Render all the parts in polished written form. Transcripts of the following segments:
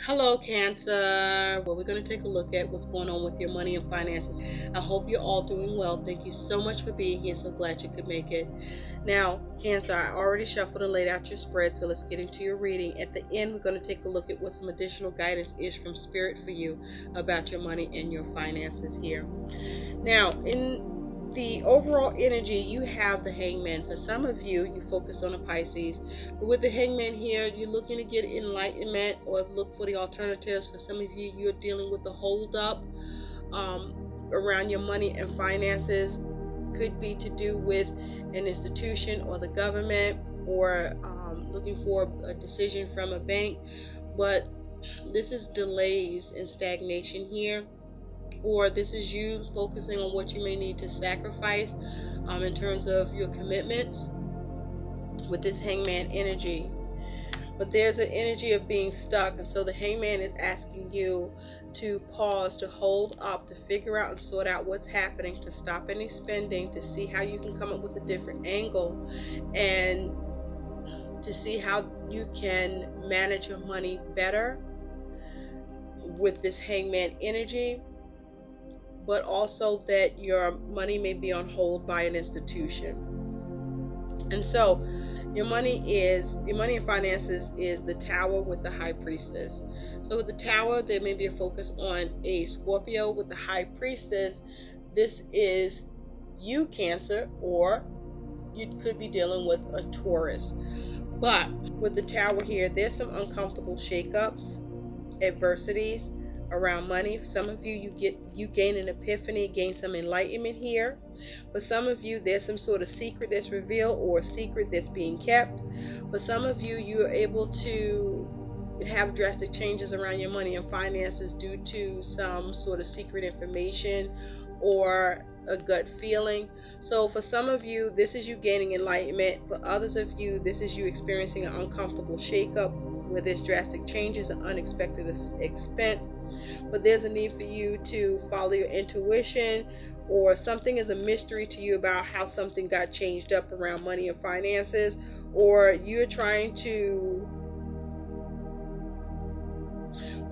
Hello, Cancer. Well, we're going to take a look at what's going on with your money and finances. I hope you're all doing well. Thank you so much for being here. So glad you could make it. Now, Cancer, I already shuffled and laid out your spread, so let's get into your reading. At the end, we're going to take a look at what some additional guidance is from Spirit for you about your money and your finances here. Now, in the overall energy, you have the Hangman. For some of you, you focus on the Pisces, but with the Hangman here, you're looking to get enlightenment or look for the alternatives. For some of you, you're dealing with the holdup around your money and finances. Could be to do with an institution or the government, or looking for a decision from a bank, but this is delays and stagnation here. Or this is you focusing on what you may need to sacrifice in terms of your commitments with this Hangman energy. But there's an energy of being stuck, and so the Hangman is asking you to pause, to hold up, to figure out and sort out what's happening, to stop any spending, to see how you can come up with a different angle, and to see how you can manage your money better with this Hangman energy. But also that your money may be on hold by an institution. And so your money and finances is the Tower with the High Priestess. So with the Tower, there may be a focus on a Scorpio. With the High Priestess, this is you, Cancer, or you could be dealing with a Taurus. But with the Tower here, there's some uncomfortable shakeups, adversities around money. For some of you, you gain an epiphany, gain some enlightenment here. For some of you, there's some sort of secret that's revealed or a secret that's being kept. For some of you, you are able to have drastic changes around your money and finances due to some sort of secret information or a gut feeling. So for some of you, this is you gaining enlightenment. For others of you, this is you experiencing an uncomfortable shakeup where there's drastic changes and unexpected expense. But there's a need for you to follow your intuition, or something is a mystery to you about how something got changed up around money and finances, or you're trying to,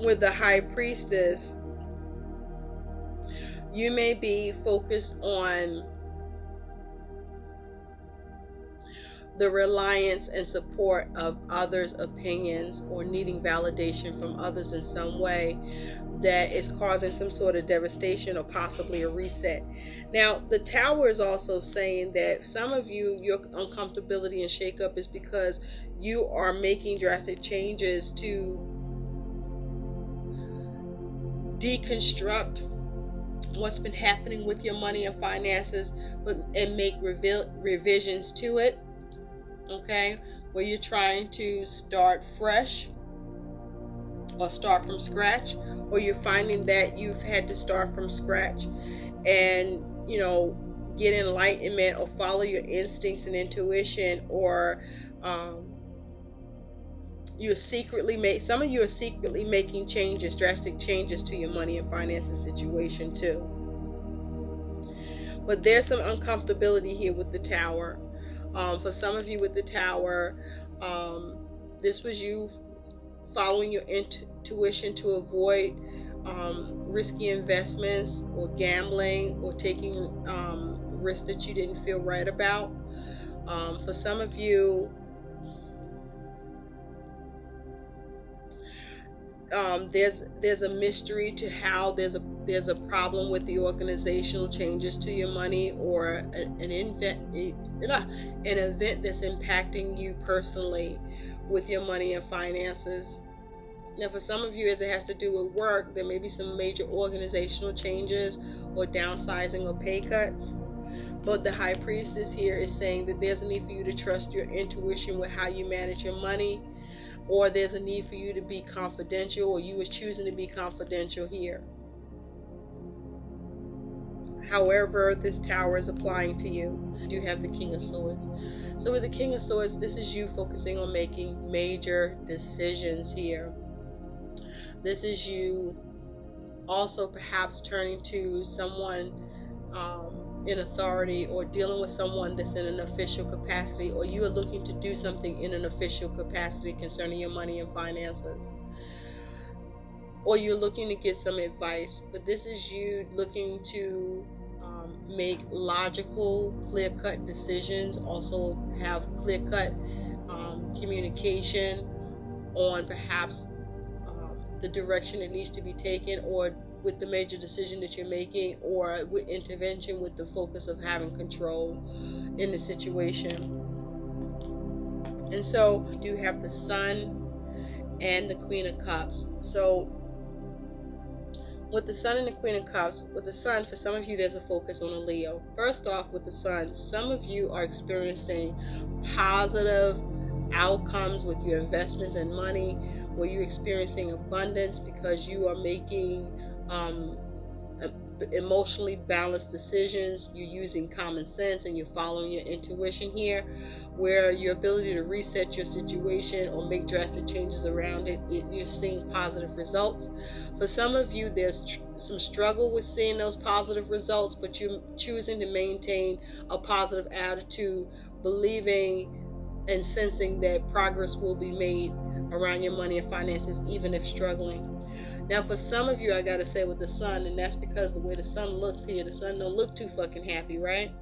with the High Priestess, you may be focused on the reliance and support of others' opinions, or needing validation from others in some way that is causing some sort of devastation or possibly a reset. Now, the Tower is also saying that some of you, your uncomfortability and shakeup is because you are making drastic changes to deconstruct what's been happening with your money and finances, and make revisions to it. Okay, where you're trying to start fresh or start from scratch, or you're finding that you've had to start from scratch and get enlightenment or follow your instincts and intuition, or some of you are secretly making changes, drastic changes to your money and finances situation too. But there's some uncomfortability here with the Tower. For some of you with the Tower, this was you following your intuition to avoid risky investments or gambling or taking risks that you didn't feel right about. For some of you, there's a mystery to how there's a problem with the organizational changes to your money, or an event that's impacting you personally with your money and finances. Now, for some of you, as it has to do with work, there may be some major organizational changes or downsizing or pay cuts. But the High Priestess here is saying that there's a need for you to trust your intuition with how you manage your money, or there's a need for you to be confidential, or you was choosing to be confidential here. However this Tower is applying to you. You do have the King of Swords. So with the King of Swords, this is you focusing on making major decisions here. This is you also perhaps turning to someone in authority, or dealing with someone that's in an official capacity, or you are looking to do something in an official capacity concerning your money and finances. or you're looking to get some advice, but this is you looking to make logical, clear-cut decisions, also have clear-cut communication on perhaps the direction that needs to be taken, or with the major decision that you're making, or with intervention with the focus of having control in the situation. And so you do have the Sun and the Queen of Cups. So with the Sun and the Queen of Cups, with the Sun, for some of you, there's a focus on a Leo. First off, with the Sun, some of you are experiencing positive outcomes with your investments and money, where you're experiencing abundance because you are making emotionally balanced decisions. You're using common sense and you're following your intuition here, where your ability to reset your situation or make drastic changes around it, you're seeing positive results. For some of you, there's some struggle with seeing those positive results, but you're choosing to maintain a positive attitude, believing and sensing that progress will be made around your money and finances, even if struggling. Now, for some of you, I gotta say with the Sun, and that's because the way the Sun looks here, the Sun don't look too fucking happy, right?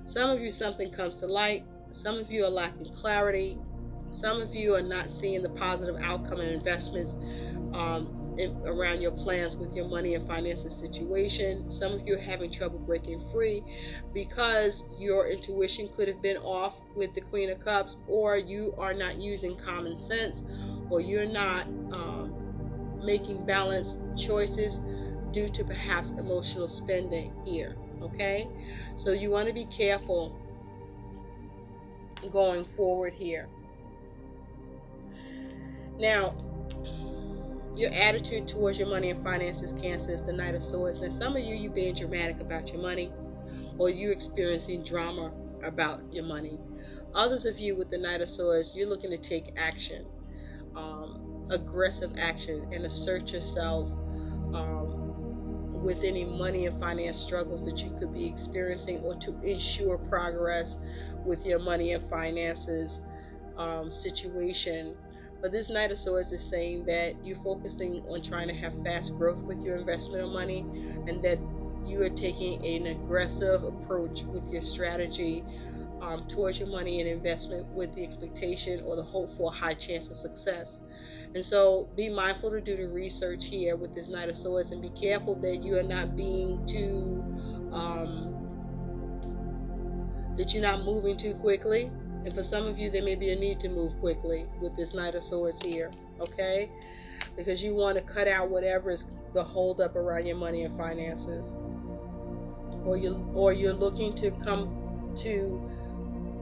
Some of you, something comes to light. Some of you are lacking clarity. Some of you are not seeing the positive outcome and investments around your plans with your money and finances situation. Some of you are having trouble breaking free because your intuition could have been off with the Queen of Cups, or you are not using common sense, or you're not making balanced choices due to perhaps emotional spending here. Okay, so you want to be careful going forward here. Now, your attitude towards your money and finances, Cancer, is the Knight of Swords. Now, some of you, you're being dramatic about your money, or you're experiencing drama about your money. Others of you with the Knight of Swords, you're looking to take action, aggressive action, and assert yourself with any money and finance struggles that you could be experiencing, or to ensure progress with your money and finances situation. But this Knight of Swords is saying that you're focusing on trying to have fast growth with your investment of money, and that you are taking an aggressive approach with your strategy towards your money and investment, with the expectation or the hope for a high chance of success. And so be mindful to do the research here with this Knight of Swords, and be careful that you are not being too, that you're not moving too quickly. And for some of you, there may be a need to move quickly with this Knight of Swords here, okay? Because you want to cut out whatever is the holdup around your money and finances. Or you're looking to come to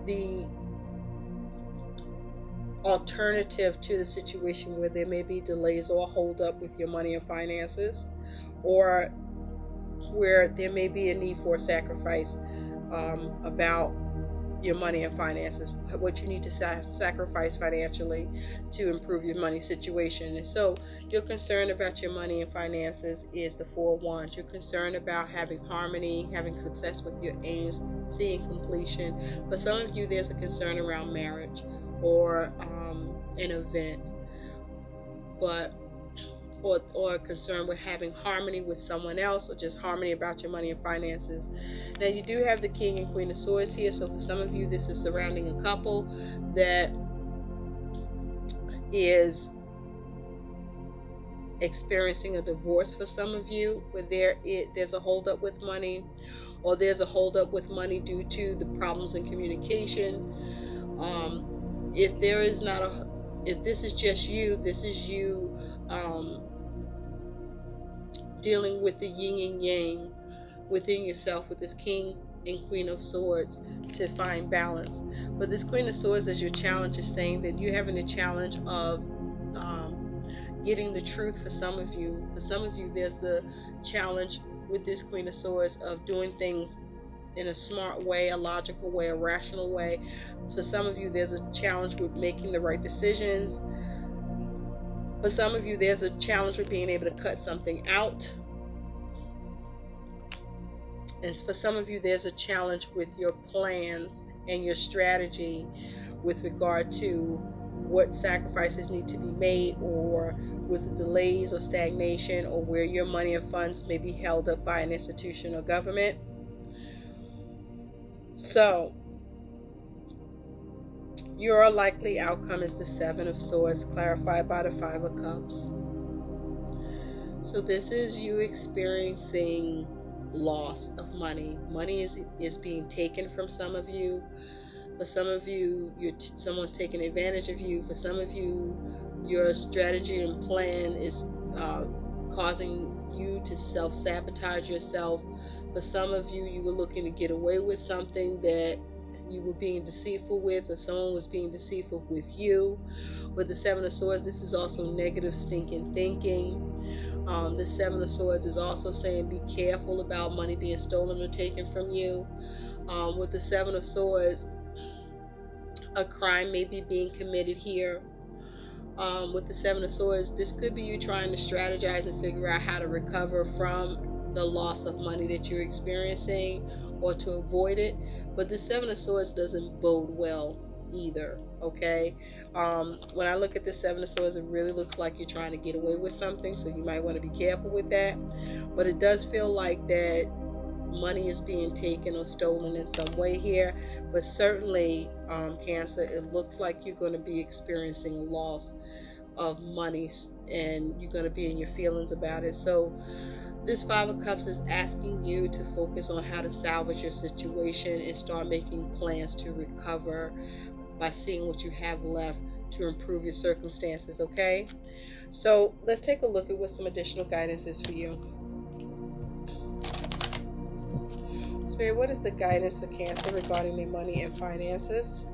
the alternative to the situation where there may be delays or a holdup with your money and finances, or where there may be a need for a sacrifice about your money and finances, what you need to sacrifice financially to improve your money situation. And so your concern about your money and finances is the Four of Wands. You're concerned about having harmony, having success with your aims, seeing completion. For some of you, there's a concern around marriage or an event, or a concern with having harmony with someone else, or just harmony about your money and finances. Now, you do have the King and Queen of Swords here, so for some of you, this is surrounding a couple that is experiencing a divorce. For some of you, where there's a holdup with money, or there's a holdup with money due to the problems in communication. If this is just you, this is you dealing with the yin and yang within yourself with this King and Queen of Swords to find balance. But this Queen of Swords, as your challenge, is saying that you're having a challenge of getting the truth. For some of you, there's the challenge with this Queen of Swords of doing things in a smart way, a logical way, a rational way. For some of you, there's a challenge with making the right decisions. For some of you, there's a challenge with being able to cut something out. And for some of you, there's a challenge with your plans and your strategy with regard to what sacrifices need to be made, or with the delays or stagnation, or where your money and funds may be held up by an institution or government. So your likely outcome is the Seven of Swords, clarified by the Five of Cups. So this is you experiencing loss of money. Money is being taken from some of you. For some of you, someone's taking advantage of you. For some of you, your strategy and plan is causing you to self-sabotage yourself. For some of you, you were looking to get away with something that you were being deceitful with, or someone was being deceitful with you. With the Seven of Swords, this is also negative stinking thinking. The Seven of Swords is also saying be careful about money being stolen or taken from you. With the Seven of Swords, a crime may be being committed here. With the Seven of Swords, this could be you trying to strategize and figure out how to recover from the loss of money that you're experiencing, or to avoid it. But the Seven of Swords doesn't bode well either. Okay, when I look at the Seven of Swords, it really looks like you're trying to get away with something, so you might want to be careful with that. But it does feel like that money is being taken or stolen in some way here. But certainly, Cancer, it looks like you're going to be experiencing a loss of money, and you're going to be in your feelings about it. So this Five of Cups is asking you to focus on how to salvage your situation and start making plans to recover by seeing what you have left to improve your circumstances, okay? So let's take a look at what some additional guidance is for you. Spirit, what is the guidance for Cancer regarding their money and finances?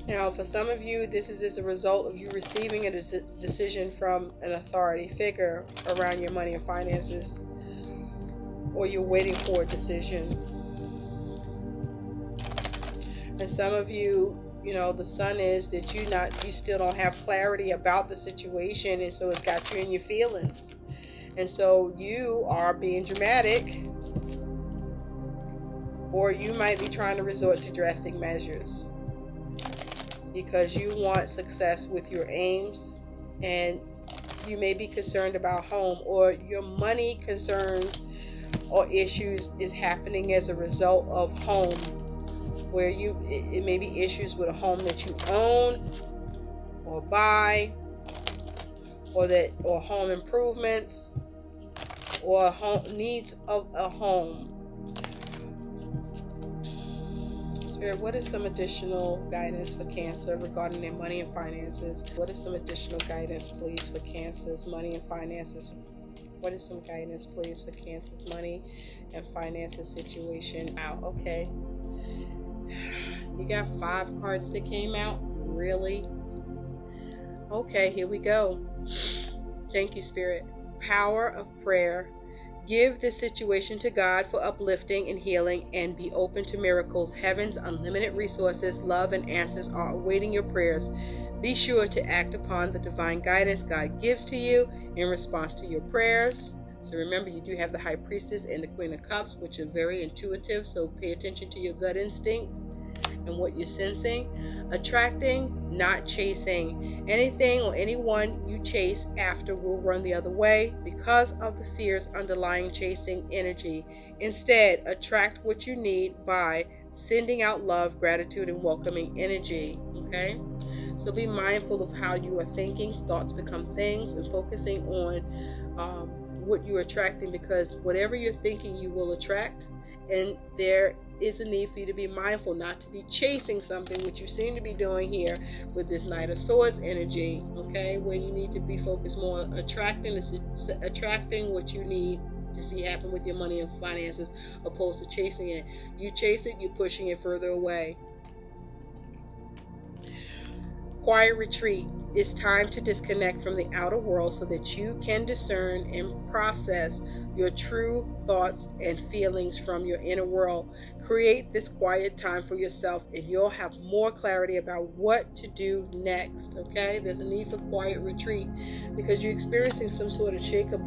Now, for some of you, this is as a result of you receiving a decision from an authority figure around your money and finances, or you're waiting for a decision. And some of you, the sun is that you still don't have clarity about the situation, and so it's got you in your feelings. And so you are being dramatic, or you might be trying to resort to drastic measures because you want success with your aims, and you may be concerned about home, or your money concerns or issues is happening as a result of home, where it may be issues with a home that you own or buy, or home improvements, or needs of a home. Spirit, what is some additional guidance for Cancer regarding their money and finances? What is some additional guidance, please, for Cancer's money and finances? What is some guidance, please, for Cancer's money and finances situation? Wow, okay. You got 5 cards that came out? Really? Okay, here we go. Thank you, Spirit. Power of prayer. Give this situation to God for uplifting and healing, and be open to miracles. Heaven's unlimited resources, love, and answers are awaiting your prayers. Be sure to act upon the divine guidance God gives to you in response to your prayers. So remember, you do have the High Priestess and the Queen of Cups, which are very intuitive, so pay attention to your gut instinct and what you're sensing. Attracting, not chasing. Anything or anyone you chase after will run the other way because of the fears underlying chasing energy. Instead, attract what you need by sending out love, gratitude, and welcoming energy. Okay? So be mindful of how you are thinking. Thoughts become things, and focusing on what you're attracting, because whatever you're thinking, you will attract. And there is a need for you to be mindful not to be chasing something, which you seem to be doing here with this Knight of Swords energy, okay, where you need to be focused more on attracting what you need to see happen with your money and finances, opposed to chasing it. You chase it, you're pushing it further away. Quiet retreat. It's time to disconnect from the outer world so that you can discern and process your true thoughts and feelings from your inner world. Create this quiet time for yourself, and you'll have more clarity about what to do next. Okay, there's a need for quiet retreat because you're experiencing some sort of shakeup,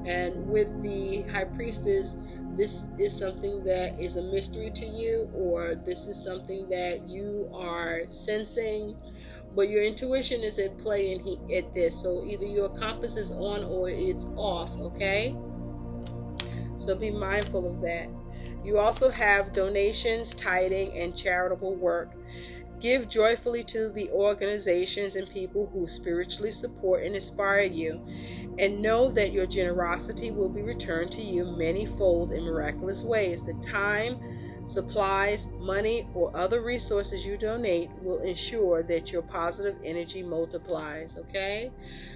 and with the High Priestess, this is something that is a mystery to you, or this is something that you are sensing, but your intuition is at play at this. So either your compass is on or it's off, okay? So be mindful of that. You also have donations, tithing, and charitable work. Give joyfully to the organizations and people who spiritually support and inspire you, and know that your generosity will be returned to you many-fold in miraculous ways. The time, supplies, money, or other resources you donate will ensure that your positive energy multiplies, okay?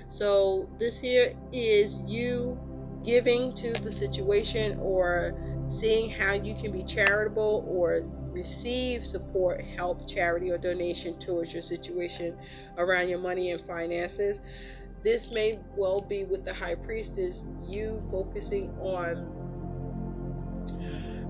So this here is you giving to the situation, or seeing how you can be charitable or receive support, help, charity, or donation towards your situation around your money and finances. This may well be with the High Priestess, you focusing on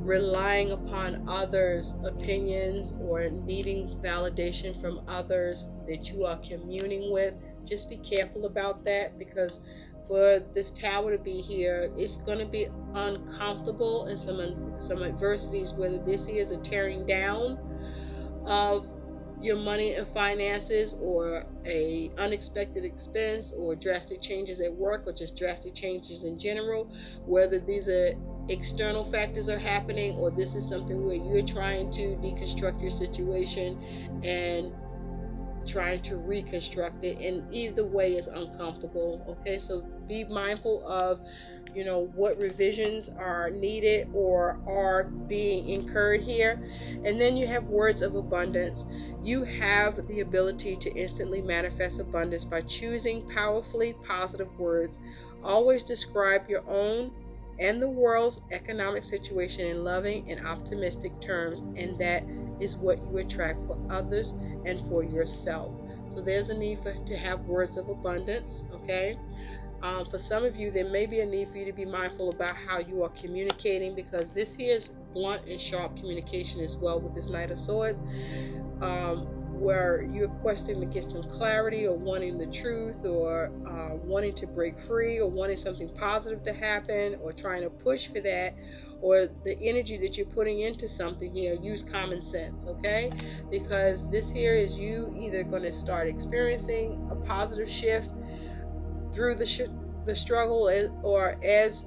relying upon others' opinions or needing validation from others that you are communing with. Just be careful about that, because for this Tower to be here, it's going to be uncomfortable and some adversities, whether this is a tearing down of your money and finances, or a unexpected expense, or drastic changes at work, or just drastic changes in general, whether these are external factors are happening, or this is something where you're trying to deconstruct your situation and trying to reconstruct it, and either way is uncomfortable, okay? So be mindful of, what revisions are needed or are being incurred here. And then you have words of abundance. You have the ability to instantly manifest abundance by choosing powerfully positive words. Always describe your own and the world's economic situation in loving and optimistic terms, and that is what you attract for others and for yourself. So there's a need to have words of abundance, okay? For some of you, there may be a need for you to be mindful about how you are communicating, because this here is blunt and sharp communication as well with this Knight of Swords, where you're questing to get some clarity, or wanting the truth, or wanting to break free, or wanting something positive to happen, or trying to push for that, or the energy that you're putting into something here. Use common sense, okay? Because this here is you either going to start experiencing a positive shift through the struggle, or as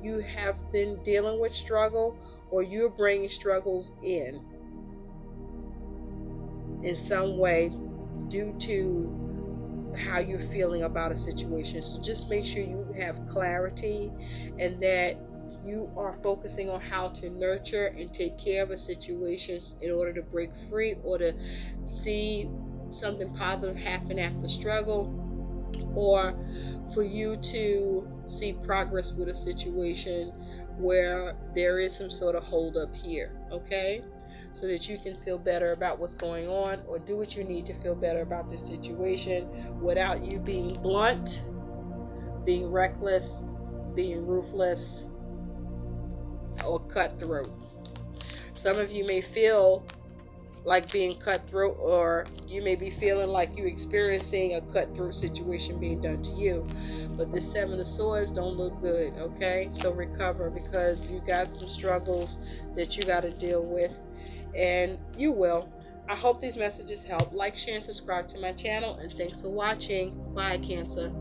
you have been dealing with struggle, or you're bringing struggles in some way due to how you're feeling about a situation. So just make sure you have clarity, and that you are focusing on how to nurture and take care of a situation in order to break free, or to see something positive happen after struggle, or for you to see progress with a situation where there is some sort of hold up here, okay? So that you can feel better about what's going on, or do what you need to feel better about this situation without you being blunt, being reckless, being ruthless, or cutthroat. Some of you may feel like being cutthroat, or you may be feeling like you're experiencing a cutthroat situation being done to you. But this Seven of Swords don't look good, okay? So recover, because you got some struggles that you got to deal with, and you will. I hope these messages help. Like, share, and subscribe to my channel, and thanks for watching. Bye, Cancer.